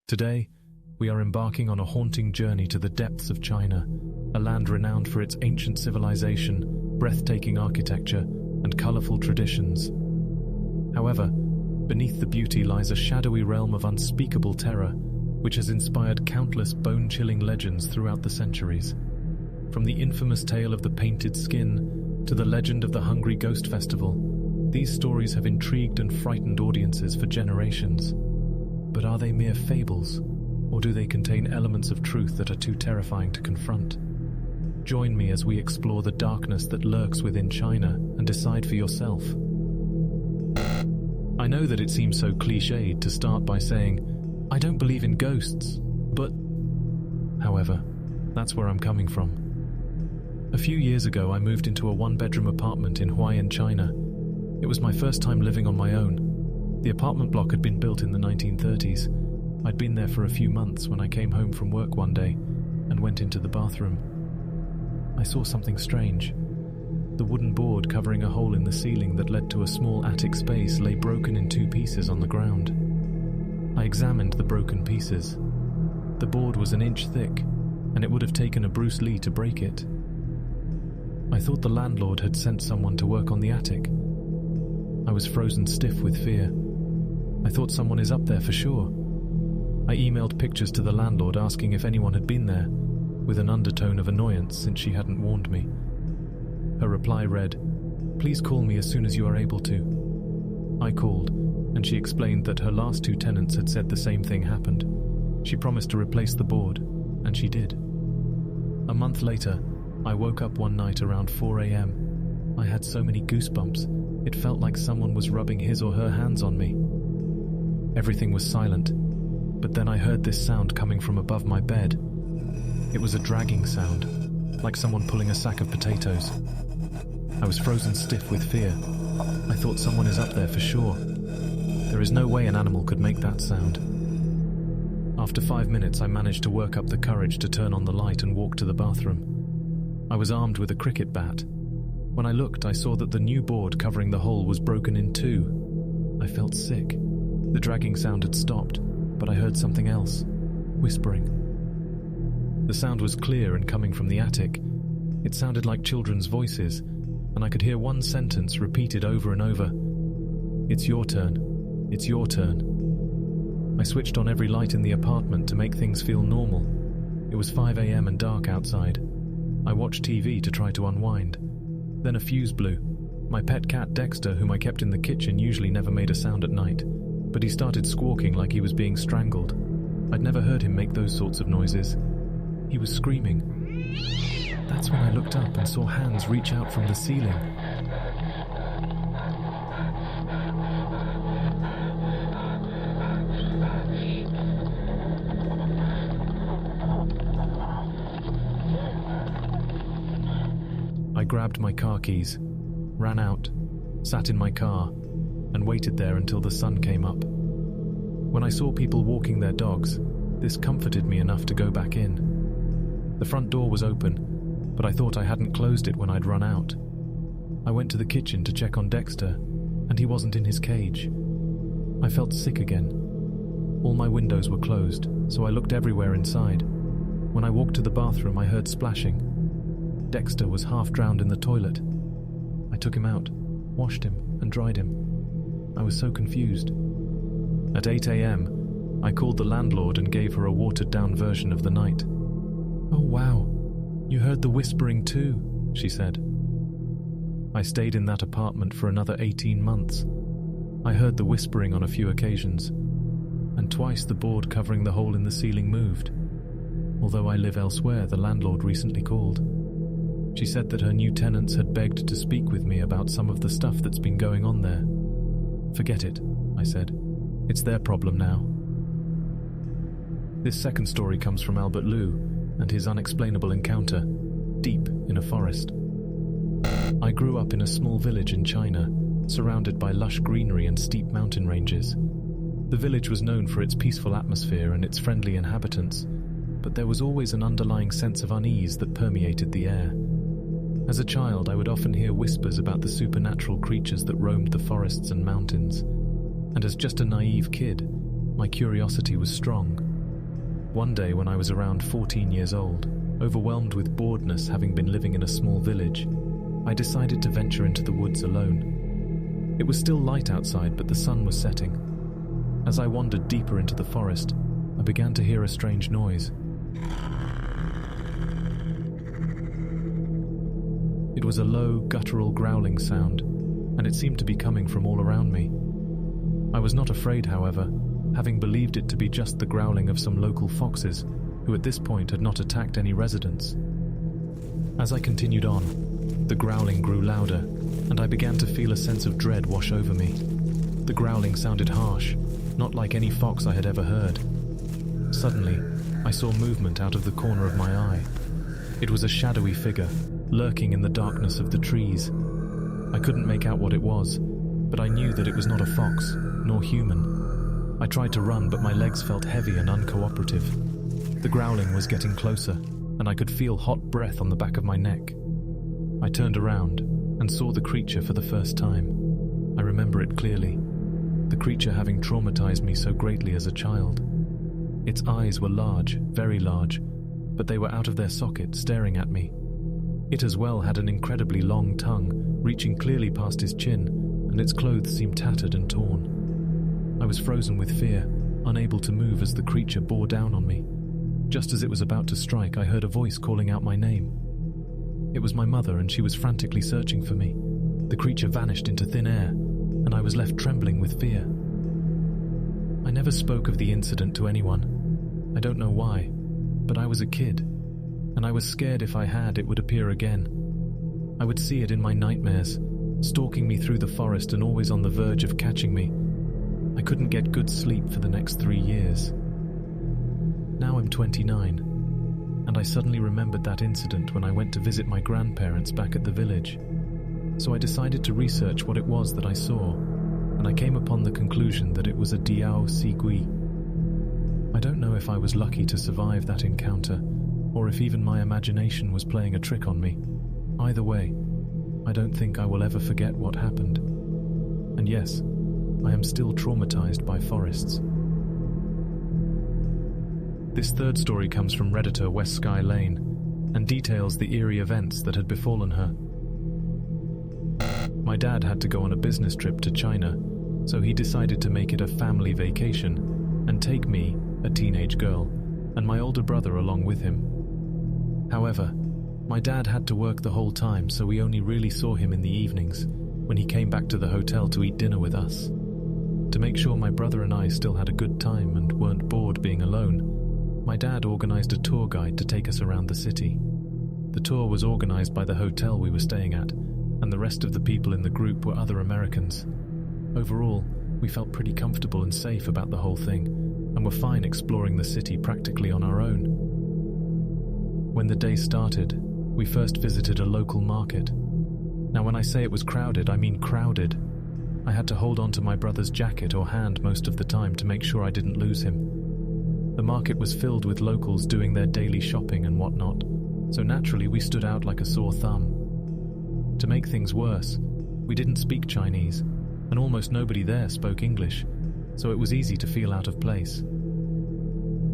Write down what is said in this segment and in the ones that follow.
Today, we are embarking on a haunting journey to the depths of China, a land renowned for its ancient civilization, breathtaking architecture, and colorful traditions. However, beneath the beauty lies a shadowy realm of unspeakable terror, which has inspired countless bone-chilling legends throughout the centuries. From the infamous tale of the painted skin to the legend of the Hungry Ghost Festival, these stories have intrigued and frightened audiences for generations. But are they mere fables, or do they contain elements of truth that are too terrifying to confront? Join me as we explore the darkness that lurks within China and decide for yourself. I know that it seems so cliched to start by saying, I don't believe in ghosts, but... However, that's where I'm coming from. A few years ago, I moved into a one-bedroom apartment in Huaian, China. It was my first time living on my own. The apartment block had been built in the 1930s. I'd been there for a few months when I came home from work one day and went into the bathroom. I saw something strange. The wooden board covering a hole in the ceiling that led to a small attic space lay broken in two pieces on the ground. I examined the broken pieces. The board was an inch thick, and it would have taken a Bruce Lee to break it. I thought the landlord had sent someone to work on the attic. I was frozen stiff with fear. I thought someone is up there for sure. I emailed pictures to the landlord asking if anyone had been there, with an undertone of annoyance since she hadn't warned me. Her reply read, "Please call me as soon as you are able to." I called, and she explained that her last two tenants had said the same thing happened. She promised to replace the board, and she did. A month later, I woke up one night around 4 a.m. I had so many goosebumps, it felt like someone was rubbing his or her hands on me. Everything was silent, but then I heard this sound coming from above my bed. It was a dragging sound, like someone pulling a sack of potatoes. I was frozen stiff with fear. I thought someone is up there for sure. There is no way an animal could make that sound. After 5 minutes, I managed to work up the courage to turn on the light and walk to the bathroom. I was armed with a cricket bat. When I looked, I saw that the new board covering the hole was broken in two. I felt sick. The dragging sound had stopped, but I heard something else, whispering. The sound was clear and coming from the attic. It sounded like children's voices, and I could hear one sentence repeated over and over. "It's your turn. It's your turn." I switched on every light in the apartment to make things feel normal. It was 5 a.m. and dark outside. I watched TV to try to unwind. Then a fuse blew. My pet cat Dexter, whom I kept in the kitchen, usually never made a sound at night, but he started squawking like he was being strangled. I'd never heard him make those sorts of noises. He was screaming. That's when I looked up and saw hands reach out from the ceiling. I grabbed my car keys, ran out, sat in my car, and waited there until the sun came up. When I saw people walking their dogs, this comforted me enough to go back in. The front door was open, but I thought I hadn't closed it when I'd run out. I went to the kitchen to check on Dexter, and he wasn't in his cage. I felt sick again. All my windows were closed, so I looked everywhere inside. When I walked to the bathroom, I heard splashing. Dexter was half drowned in the toilet. I took him out, washed him, and dried him. I was so confused. At 8 a.m., I called the landlord and gave her a watered-down version of the night. "Oh wow, you heard the whispering too," she said. I stayed in that apartment for another 18 months. I heard the whispering on a few occasions, and twice the board covering the hole in the ceiling moved. Although I live elsewhere, the landlord recently called. She said that her new tenants had begged to speak with me about some of the stuff that's been going on there. "Forget it," I said. "It's their problem now." This second story comes from Albert Liu and his unexplainable encounter deep in a forest. I grew up in a small village in China, surrounded by lush greenery and steep mountain ranges. The village was known for its peaceful atmosphere and its friendly inhabitants, but there was always an underlying sense of unease that permeated the air. As a child, I would often hear whispers about the supernatural creatures that roamed the forests and mountains. And as just a naive kid, my curiosity was strong. One day when I was around 14 years old, overwhelmed with boredness having been living in a small village, I decided to venture into the woods alone. It was still light outside, but the sun was setting. As I wandered deeper into the forest, I began to hear a strange noise. It was a low, guttural growling sound, and it seemed to be coming from all around me. I was not afraid, however, having believed it to be just the growling of some local foxes, who at this point had not attacked any residents. As I continued on, the growling grew louder, and I began to feel a sense of dread wash over me. The growling sounded harsh, not like any fox I had ever heard. Suddenly, I saw movement out of the corner of my eye. It was a shadowy figure, lurking in the darkness of the trees. I couldn't make out what it was, but I knew that it was not a fox, nor human. I tried to run, but my legs felt heavy and uncooperative. The growling was getting closer, and I could feel hot breath on the back of my neck. I turned around and saw the creature for the first time. I remember it clearly, the creature having traumatized me so greatly as a child. Its eyes were large, very large, but they were out of their socket, staring at me. It as well had an incredibly long tongue, reaching clearly past his chin, and its clothes seemed tattered and torn. I was frozen with fear, unable to move as the creature bore down on me. Just as it was about to strike, I heard a voice calling out my name. It was my mother, and she was frantically searching for me. The creature vanished into thin air, and I was left trembling with fear. I never spoke of the incident to anyone. I don't know why, but I was a kid, and I was scared if I had, it would appear again. I would see it in my nightmares, stalking me through the forest and always on the verge of catching me. I couldn't get good sleep for the next 3 years. Now I'm 29, and I suddenly remembered that incident when I went to visit my grandparents back at the village. So I decided to research what it was that I saw, and I came upon the conclusion that it was a Diao Si Gui. I don't know if I was lucky to survive that encounter, or if even my imagination was playing a trick on me. Either way, I don't think I will ever forget what happened. And yes, I am still traumatized by forests. This third story comes from Redditor West Sky Lane and details the eerie events that had befallen her. My dad had to go on a business trip to China, so he decided to make it a family vacation and take me, a teenage girl, and my older brother along with him. However, my dad had to work the whole time, so we only really saw him in the evenings when he came back to the hotel to eat dinner with us. To make sure my brother and I still had a good time and weren't bored being alone, my dad organized a tour guide to take us around the city. The tour was organized by the hotel we were staying at, and the rest of the people in the group were other Americans. Overall, we felt pretty comfortable and safe about the whole thing, and were fine exploring the city practically on our own. When the day started, we first visited a local market. Now when I say it was crowded, I mean crowded. I had to hold on to my brother's jacket or hand most of the time to make sure I didn't lose him. The market was filled with locals doing their daily shopping and whatnot, so naturally we stood out like a sore thumb. To make things worse, we didn't speak Chinese, and almost nobody there spoke English, so it was easy to feel out of place.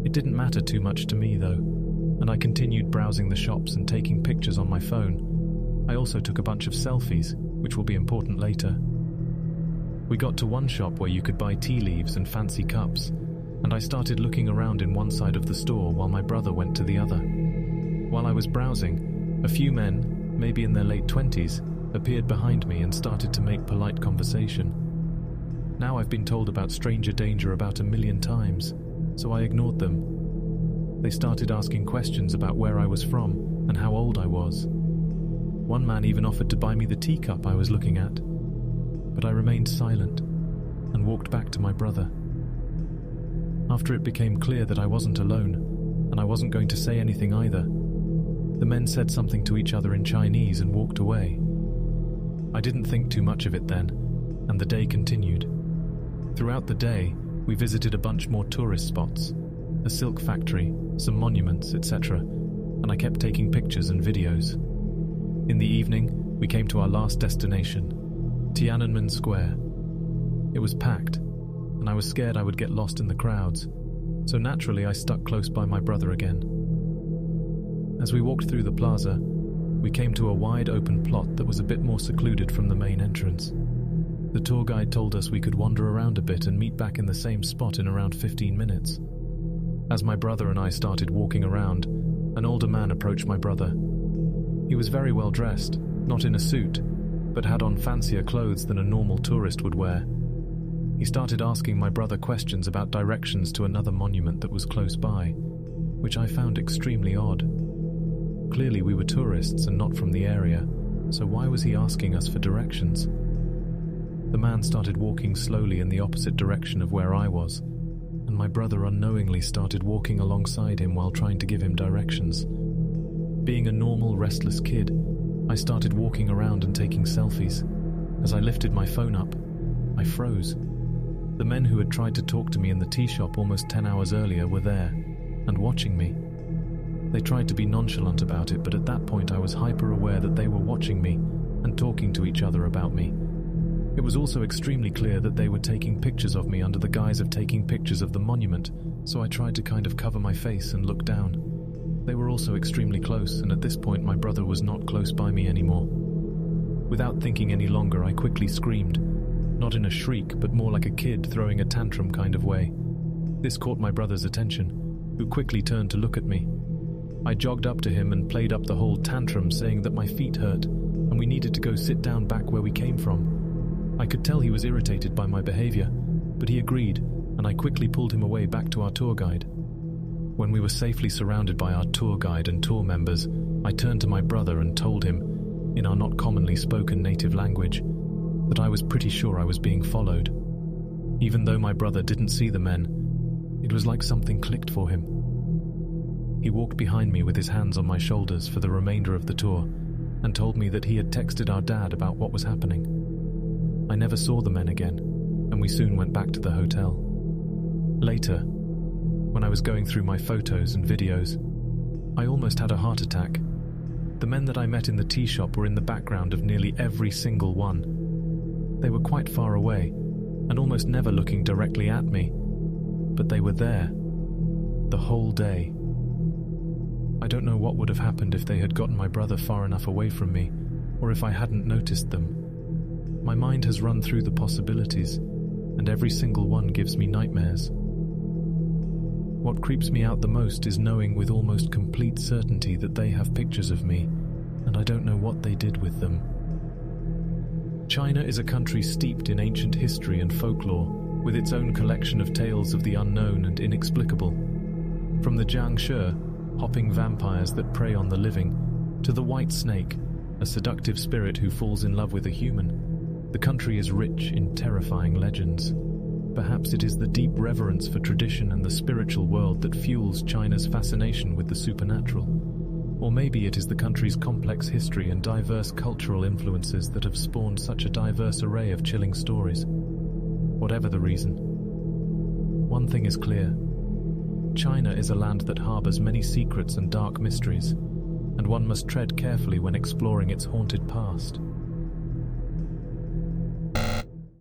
It didn't matter too much to me though, and I continued browsing the shops and taking pictures on my phone. I also took a bunch of selfies, which will be important later. We got to one shop where you could buy tea leaves and fancy cups, and I started looking around in one side of the store while my brother went to the other. While I was browsing, a few men, maybe in their late 20s, appeared behind me and started to make polite conversation. Now I've been told about stranger danger about 1,000,000 times, so I ignored them. They started asking questions about where I was from and how old I was. One man even offered to buy me the teacup I was looking at, but I remained silent and walked back to my brother. After it became clear that I wasn't alone, and I wasn't going to say anything either, the men said something to each other in Chinese and walked away. I didn't think too much of it then, and the day continued. Throughout the day, we visited a bunch more tourist spots, a silk factory, some monuments, etc., and I kept taking pictures and videos. In the evening, we came to our last destination, Tiananmen Square. It was packed, and I was scared I would get lost in the crowds, So naturally I stuck close by my brother again. As we walked through the plaza, we came to a wide open plot that was a bit more secluded from the main entrance. The tour guide told us we could wander around a bit and meet back in the same spot in around 15 minutes. As my brother and I started walking around, an older man approached my brother. He was very well dressed, not in a suit, but had on fancier clothes than a normal tourist would wear. He started asking my brother questions about directions to another monument that was close by, which I found extremely odd. Clearly we were tourists and not from the area, so why was he asking us for directions? The man started walking slowly in the opposite direction of where I was, and my brother unknowingly started walking alongside him while trying to give him directions. Being a normal, restless kid, I started walking around and taking selfies. As I lifted my phone up, I froze. The men who had tried to talk to me in the tea shop almost 10 hours earlier were there, and watching me. They tried to be nonchalant about it, but at that point I was hyper-aware that they were watching me and talking to each other about me. It was also extremely clear that they were taking pictures of me under the guise of taking pictures of the monument, so I tried to kind of cover my face and look down. They were also extremely close, and at this point my brother was not close by me anymore. Without thinking any longer, I quickly screamed. Not in a shriek, but more like a kid throwing a tantrum kind of way. This caught my brother's attention, who quickly turned to look at me. I jogged up to him and played up the whole tantrum, saying that my feet hurt, and we needed to go sit down back where we came from. I could tell he was irritated by my behavior, but he agreed, and I quickly pulled him away back to our tour guide. When we were safely surrounded by our tour guide and tour members, I turned to my brother and told him, in our not commonly spoken native language, that I was pretty sure I was being followed. Even though my brother didn't see the men, it was like something clicked for him. He walked behind me with his hands on my shoulders for the remainder of the tour and told me that he had texted our dad about what was happening. I never saw the men again, and we soon went back to the hotel. Later, when I was going through my photos and videos, I almost had a heart attack. The men that I met in the tea shop were in the background of nearly every single one. They were quite far away and almost never looking directly at me, but they were there the whole day. I don't know what would have happened if they had gotten my brother far enough away from me, or if I hadn't noticed them. My mind has run through the possibilities, and every single one gives me nightmares. What creeps me out the most is knowing with almost complete certainty that they have pictures of me, and I don't know what they did with them. China is a country steeped in ancient history and folklore, with its own collection of tales of the unknown and inexplicable. From the Jiangshi, hopping vampires that prey on the living, to the white snake, a seductive spirit who falls in love with a human, the country is rich in terrifying legends. Perhaps it is the deep reverence for tradition and the spiritual world that fuels China's fascination with the supernatural. Or maybe it is the country's complex history and diverse cultural influences that have spawned such a diverse array of chilling stories. Whatever the reason, one thing is clear. China is a land that harbors many secrets and dark mysteries, and one must tread carefully when exploring its haunted past.